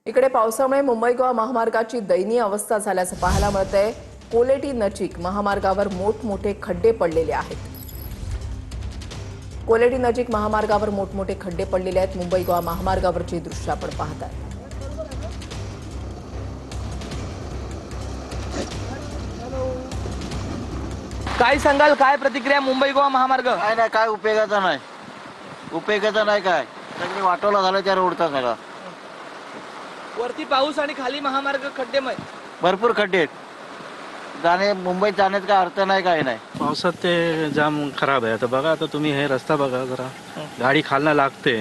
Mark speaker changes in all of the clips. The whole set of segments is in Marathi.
Speaker 1: इकडे पावसामुळे मुंबई गोवा महामार्गाची दयनीय अवस्था झाल्याचं पाहायला मिळतंय। कोलेटी नजीक महामार्गावर मोठमोठे खड्डे पडलेले आहेत। कोलेटी नजीक महामार्गावर मोठमोठे खड्डे पडलेले आहेत। मुंबई गोवा महामार्गावरची दृश्य आपण पाहताय।
Speaker 2: काय सांगाल, काय प्रतिक्रिया मुंबई गोवा महामार्ग?
Speaker 3: काय उपयोगाचा नाही काय सगळे वाटोला झालं त्या रोडचा सगळा
Speaker 2: वरती पाऊस आणि खाली महामार्ग खड्डेमय,
Speaker 3: भरपूर खड्डे आहेत। जाणे मुंबईत जाण्याचा काय अर्थ नाही, काय नाही।
Speaker 4: पावसात ते जाम खराब आहे। आता बघा, आता तुम्ही हे रस्ता बघा जरा, गाडी खालना लागते।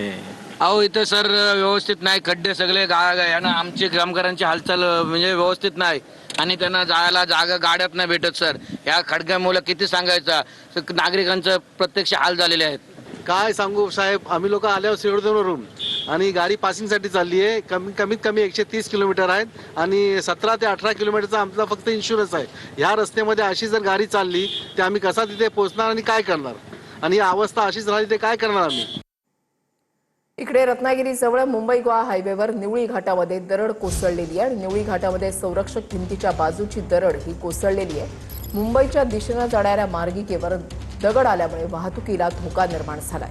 Speaker 5: अहो इथे सर व्यवस्थित नाही, खड्डे सगळे यानं आमची कामगारांची हालचाल म्हणजे व्यवस्थित नाही आणि त्यांना जायला जागा गाड्यात नाही भेटत सर। या खडक्यामुळे किती सांगायचं, नागरिकांचं प्रत्यक्ष हाल झालेले आहेत।
Speaker 6: काय सांगू साहेब, आम्ही लोक आल्यावर सिडोदवरून आणि गाडी पासिंगसाठी चालली आहे। कमीत कमी 130 किलोमीटर आहेत आणि 17 ते 18 किलोमीटरचा आमचा फक्त इन्शुरन्स आहे। ह्या रस्त्यामध्ये अशी जर गाडी चालली तर आम्ही कसा तिथे पोहोचणार आणि काय करणार, आणि ही अवस्था अशीच राहिली ते काय करणार आम्ही।
Speaker 1: इकडे रत्नागिरीजवळ मुंबई गोवा हायवेवर निवळी घाटामध्ये दरड कोसळलेली आहे आणि निवळी घाटामध्ये संरक्षक भिंतीच्या बाजूची दरड ही कोसळलेली आहे। मुंबईच्या दिशेने जाणाऱ्या मार्गिकेवर दगड आल्यामुळे वाहतुकीला धोका निर्माण झालाय।